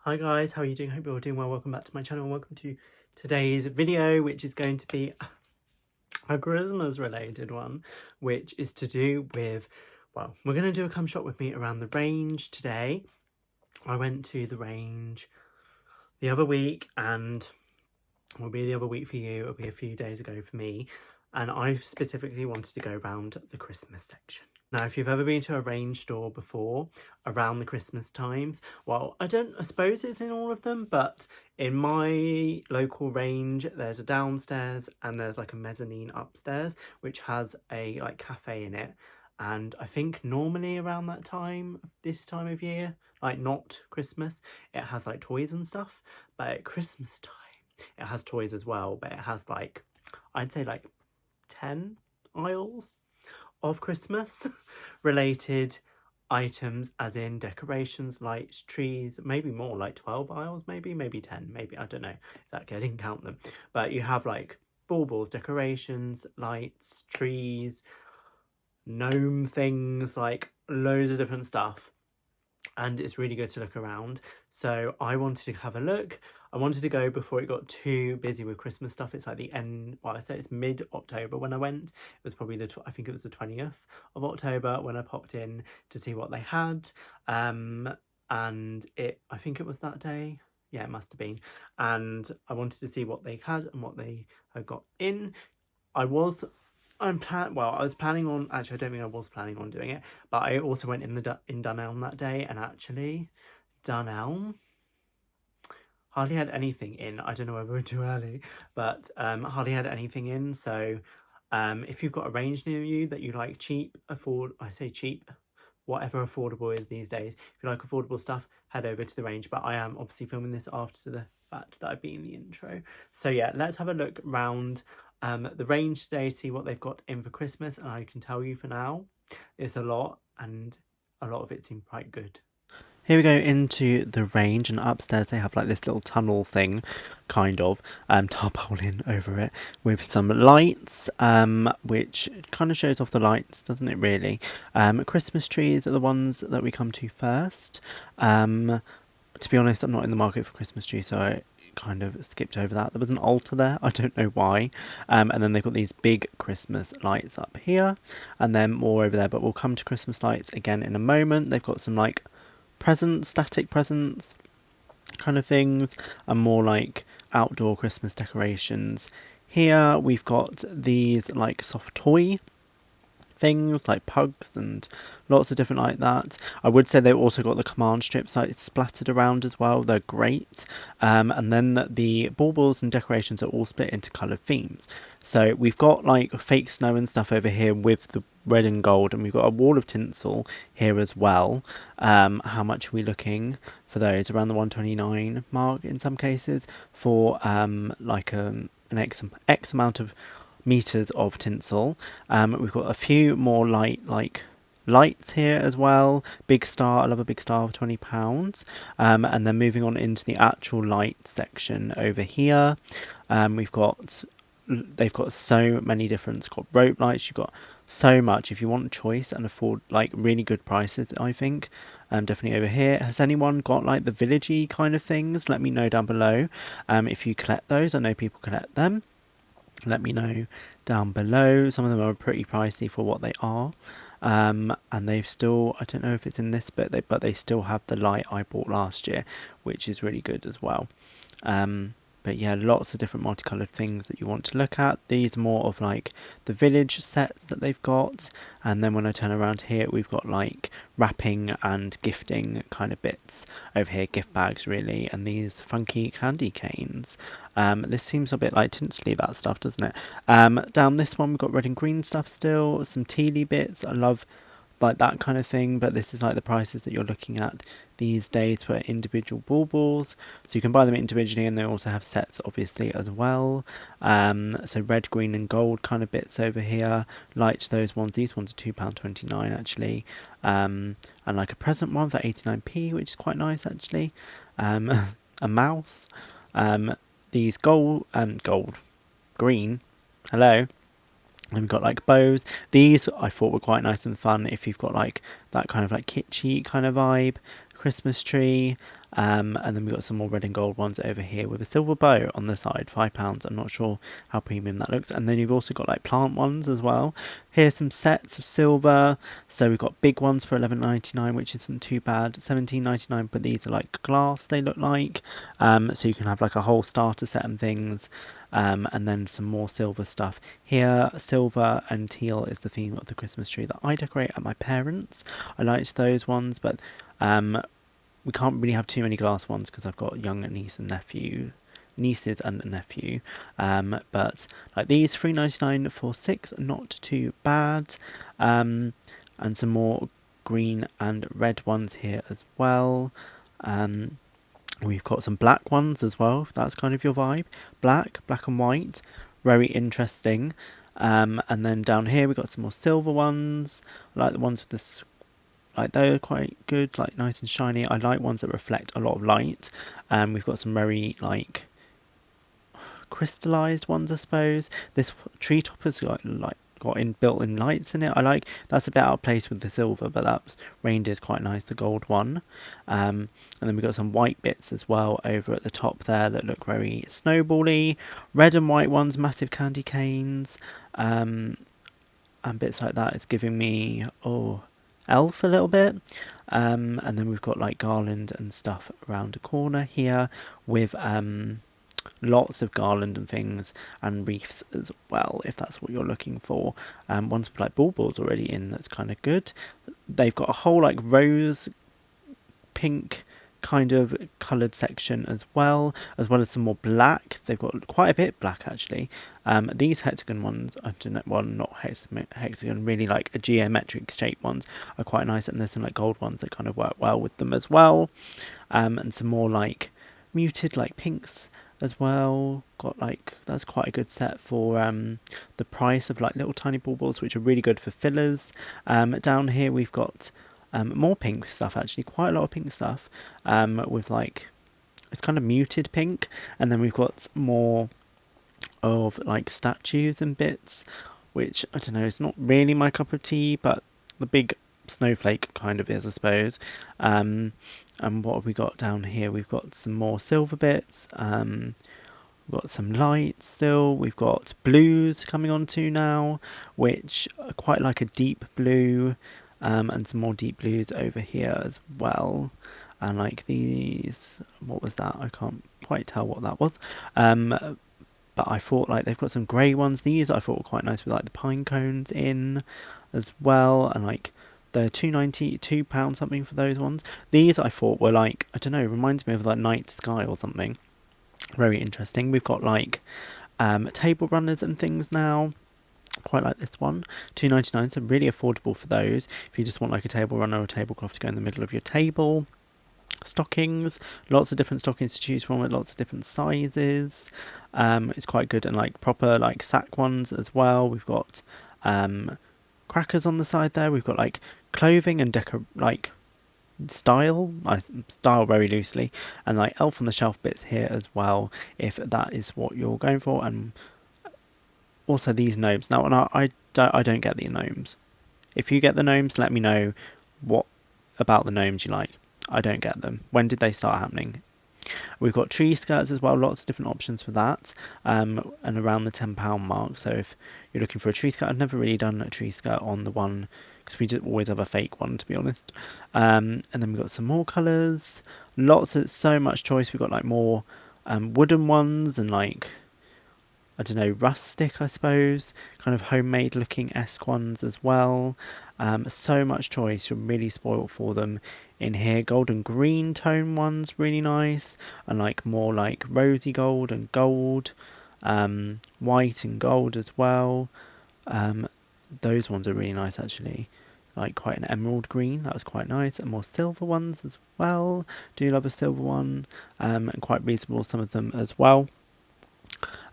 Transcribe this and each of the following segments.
Hi guys, how are you doing? Hope you're all doing well. Welcome back to my channel and welcome to today's video, which is going to be a Christmas related one, which is to do with, well, we're going to do a come shop with me around the range today. I went to the range the other week and will be the other week for you. It'll be a few days ago for me. And I specifically wanted to go around the Christmas section. Now, if you've ever been to a range store before around the Christmas times, well, I suppose it's in all of them, but in my local range, there's a downstairs and there's like a mezzanine upstairs, which has a like cafe in it. And I think normally around that time, this time of year, like not Christmas, it has like toys and stuff, but at Christmas time, it has toys as well, but it has like, I'd say like 10 aisles of Christmas related items, as in decorations, lights, trees, maybe more, like 12 aisles, maybe 10, maybe, I don't know exactly, I didn't count them. But you have like baubles, decorations, lights, trees, gnome things, like loads of different stuff. And it's really good to look around. So I wanted to have a look. I wanted to go before it got too busy with Christmas stuff. It's like the end, well, I say it's mid-October when I went. It was probably I think it was the 20th of October when I popped in to see what they had. And I think it was that day. Yeah, it must have been. And I wanted to see what they had and what they had got in. I was planning on, actually I don't think I was planning on doing it, but I also went in Dunelm that day, and actually Dunelm hardly had anything in. I don't know whether we're too early, but hardly had anything in. So if you've got a range near you that you like I say cheap, whatever affordable is these days, if you like affordable stuff, head over to the range. But I am obviously filming this after the fact that I've been in the intro. So yeah, let's have a look round the range today, see what they've got in for Christmas. And I can tell you for now, it's a lot, and a lot of it seemed quite good. Here we go into the range, and upstairs they have like this little tunnel thing, kind of, tarpaulin over it with some lights, which kind of shows off the lights, doesn't it really? Christmas trees are the ones that we come to first. To be honest, I'm not in the market for Christmas trees, so I kind of skipped over that. There was an altar there, I don't know why. And then they've got these big Christmas lights up here, and then more over there, but we'll come to Christmas lights again in a moment. They've got some like presents, static presents kind of things, and more like outdoor Christmas decorations. Here we've got these like soft toy things like pugs and lots of different like that. I would say they've also got the command strips like splattered around as well. They're great. And then the baubles and decorations are all split into coloured themes. So we've got like fake snow and stuff over here with the red and gold, and we've got a wall of tinsel here as well. How much are we looking for those? Around the 129 mark in some cases for like an X amount of meters of tinsel. We've got a few more lights here as well. Big star, I love a big star for £20. And then moving on into the actual light section over here, they've got so many different. It's got rope lights. You've got so much if you want choice and afford like really good prices, I think. Definitely over here. Has anyone got like the villagey kind of things? Let me know down below. If you collect those, I know people collect them. Let me know down below. Some of them are pretty pricey for what they are. And they've still, I don't know if it's in this bit, but they still have the light I bought last year, which is really good as well. But yeah, lots of different multicolored things that you want to look at. These are more of like the village sets that they've got. And then when I turn around here, we've got like wrapping and gifting kind of bits over here, gift bags really, and these funky candy canes. This seems a bit like tinsely, that stuff, doesn't it? Down this one, we've got red and green stuff still, some tealy bits. I love like that kind of thing, but this is like the prices that you're looking at these days for individual baubles. So you can buy them individually, and they also have sets obviously as well. So red, green and gold kind of bits over here. Liked those ones. These ones are £2.29 actually. And like a present one for 89p, which is quite nice actually. A mouse. These green, hello. And we've got like bows. These I thought were quite nice and fun if you've got like that kind of like kitschy kind of vibe. Christmas tree. And then we've got some more red and gold ones over here with a silver bow on the side, £5. I'm not sure how premium that looks. And then you've also got like plant ones as well. Here's some sets of silver. So we've got big ones for £11.99, which isn't too bad. £17.99, but these are like glass, they look like. So you can have like a whole starter set and things. And then some more silver stuff. Here, silver and teal is the theme of the Christmas tree that I decorate at my parents'. I liked those ones, but we can't really have too many glass ones because I've got young nieces and a nephew. But like these, £3.99 for 6, not too bad. And some more green and red ones here as well. We've got some black ones as well, if that's kind of your vibe. Black and white, very interesting. And then down here we've got some more silver ones. I like the ones with this, like they're quite good, like nice and shiny. I like ones that reflect a lot of light. We've got some very like crystallized ones, I suppose. This tree topper's got built-in lights in it. I like that's a bit out of place with the silver, but that reindeer's quite nice, the gold one. And then we've got some white bits as well over at the top there that look very snowbally. Red and white ones, massive candy canes, and bits like that. It's giving me elf a little bit. And then we've got like garland and stuff around the corner here with lots of garland and things and wreaths as well, if that's what you're looking for. Ones with like baubles already in, that's kind of good. They've got a whole like rose pink kind of coloured section as well as some more black. They've got quite a bit black actually. These hexagon ones, I don't know, well, not hexagon, really like a geometric shape ones are quite nice, and there's some like gold ones that kind of work well with them as well. And some more like muted like pinks as well. Got like, that's quite a good set for the price of like little tiny baubles, which are really good for fillers. Down here we've got more pink stuff actually, quite a lot of pink stuff with like, it's kind of muted pink. And then we've got more of like statues and bits, which I don't know, it's not really my cup of tea, but the big snowflake kind of is, I suppose. And what have we got down here? We've got some more silver bits. We've got some lights still. We've got blues coming on to now, which are quite like a deep blue, and some more deep blues over here as well. And like these, what was that? I can't quite tell what that was. But I thought like they've got some grey ones. These I thought were quite nice with like the pine cones in as well, and like they're £2.92 something for those ones. These I thought were like, I don't know, reminds me of like night sky or something. Very interesting. We've got like table runners and things now. Quite like this one, £2.99, so really affordable for those. If you just want like a table runner or a tablecloth to go in the middle of your table. Stockings, lots of different stockings to choose from with lots of different sizes. It's quite good, and like proper like sack ones as well. We've got crackers on the side there. We've got like clothing and style very loosely, and like elf on the shelf bits here as well, if that is what you're going for. And also these gnomes. Now, I don't get the gnomes. If you get the gnomes, let me know what about the gnomes you like. I don't get them. When did they start happening? We've got tree skirts as well, lots of different options for that, and around the £10 mark. So if you're looking for a tree skirt, I've never really done a tree skirt on the one, because we just always have a fake one, to be honest. And then we've got some more colours, so much choice. We've got like more wooden ones and like, I don't know, rustic, I suppose, kind of homemade looking esque ones as well. So much choice, you're really spoiled for them in here. Gold and green tone ones, really nice, and like more like rosy gold and gold, white and gold as well. Those ones are really nice actually, like quite an emerald green, that was quite nice. And more silver ones as well, do love a silver one, and quite reasonable some of them as well.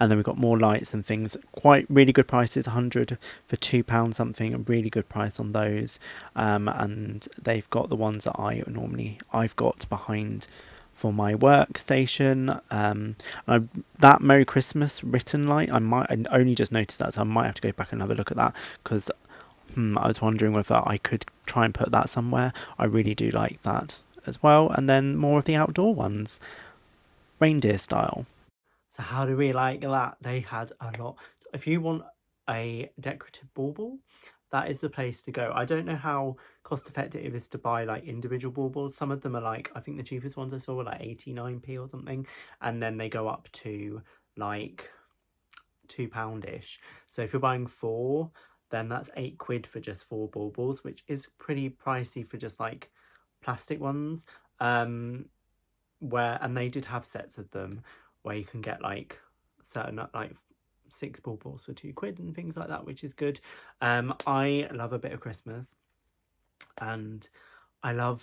And then we've got more lights and things, quite really good prices, 100 for £2 something, a really good price on those. And they've got the ones that I've got behind for my workstation. That Merry Christmas written light, I only just noticed that, so I might have to go back and have a look at that, because I was wondering whether I could try and put that somewhere. I really do like that as well, and then more of the outdoor ones, reindeer style. So how do we like that? They had a lot. If you want a decorative bauble, that is the place to go. I don't know how cost effective it is to buy like individual baubles. Some of them are like, I think the cheapest ones I saw were like 89p or something, and then they go up to like £2-ish. So if you're buying 4, then that's £8 for just 4 baubles, which is pretty pricey for just like plastic ones. And they did have sets of them where you can get like certain like 6 baubles for £2 and things like that, which is good. I love a bit of Christmas, and I love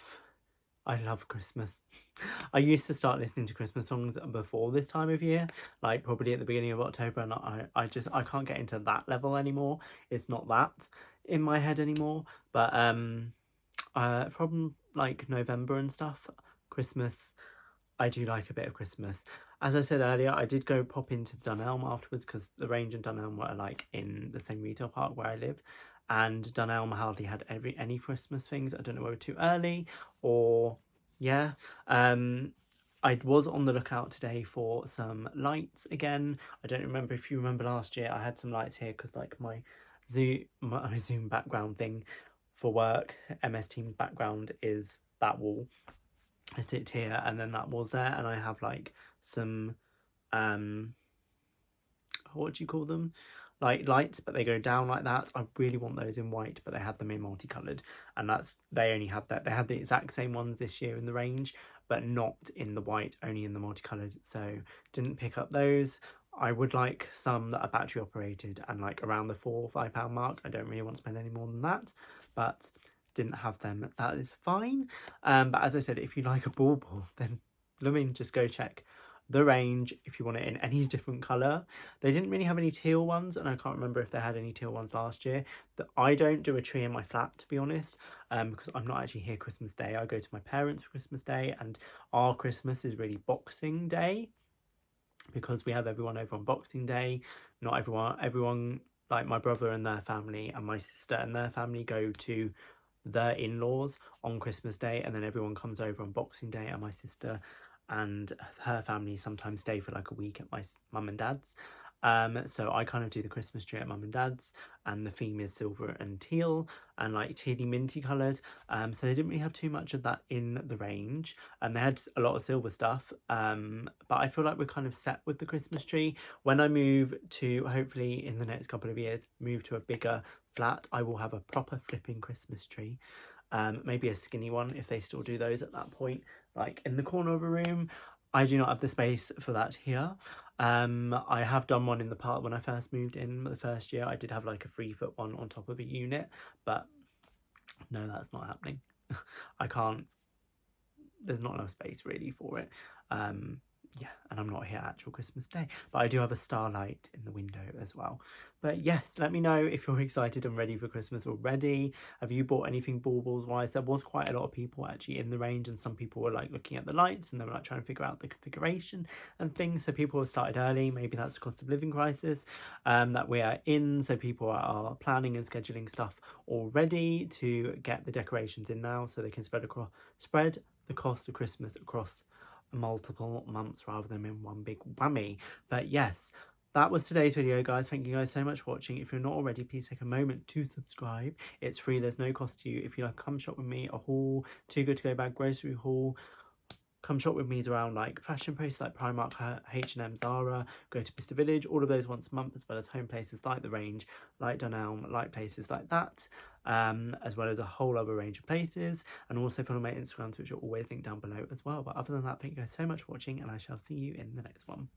Christmas. I used to start listening to Christmas songs before this time of year, like probably at the beginning of October, and I can't get into that level anymore. It's not that in my head anymore. But from like November and stuff, Christmas, I do like a bit of Christmas. As I said earlier, I did go pop into Dunelm afterwards because the Range and Dunelm were like in the same retail park where I live, and Dunelm hardly had any Christmas things. I don't know whether too early or yeah. I was on the lookout today for some lights again. I don't remember if you remember last year I had some lights here because like my Zoom background thing for work, MS Teams background is that wall. I sit here and then that wall's there, and I have like some what do you call them, like lights, but they go down like that. I really want those in white, but they had them in multicolored, and they only had that. They had the exact same ones this year in the range, but not in the white, only in the multicolored, so didn't pick up those. I would like some that are battery operated and like around the £4 or £5 mark. I don't really want to spend any more than that, but didn't have them. That is fine. But as I said, if you like a bauble, then just go check the Range if you want it in any different colour. They didn't really have any teal ones, and I can't remember if they had any teal ones last year. I don't do a tree in my flat, to be honest, because I'm not actually here Christmas Day. I go to my parents for Christmas Day, and our Christmas is really Boxing Day, because we have everyone over on Boxing Day. Not everyone like my brother and their family and my sister and their family go to their in-laws on Christmas Day, and then everyone comes over on Boxing Day, and my sister and her family sometimes stay for like a week at my mum and dad's. So I kind of do the Christmas tree at mum and dad's, and the theme is silver and teal and like tealy minty coloured. So they didn't really have too much of that in the Range, and they had a lot of silver stuff. But I feel like we're kind of set with the Christmas tree. When I move to, hopefully in the next couple of years, move to a bigger flat, I will have a proper flipping Christmas tree. Maybe a skinny one if they still do those at that point, like in the corner of a room. I do not have the space for that here. I have done one in the park when I first moved in the first year. I did have like a 3-foot one on top of a unit, but no, that's not happening. I can't, there's not enough space really for it. Yeah, and I'm not here actual Christmas Day, but I do have a starlight in the window as well. But yes, let me know if you're excited and ready for Christmas already. Have you bought anything baubles wise? There was quite a lot of people actually in the Range, and some people were like looking at the lights and they were like trying to figure out the configuration and things. So people have started early. Maybe that's the cost of living crisis that we are in, so people are planning and scheduling stuff already to get the decorations in now, so they can spread the cost of Christmas across multiple months rather than in one big whammy. But yes, that was today's video, guys. Thank you guys so much for watching. If you're not already, please take a moment to subscribe. It's free, there's no cost to you. If you like, come shop with me, a haul, Too Good To Go bag grocery haul. Come shop with me around like fashion places like Primark, H&M, Zara, go to Mr Village, all of those once a month, as well as home places like the Range, like Dunelm, like places like that, as well as a whole other range of places. And also follow my Instagrams, which are always linked down below as well. But other than that, thank you guys so much for watching, and I shall see you in the next one.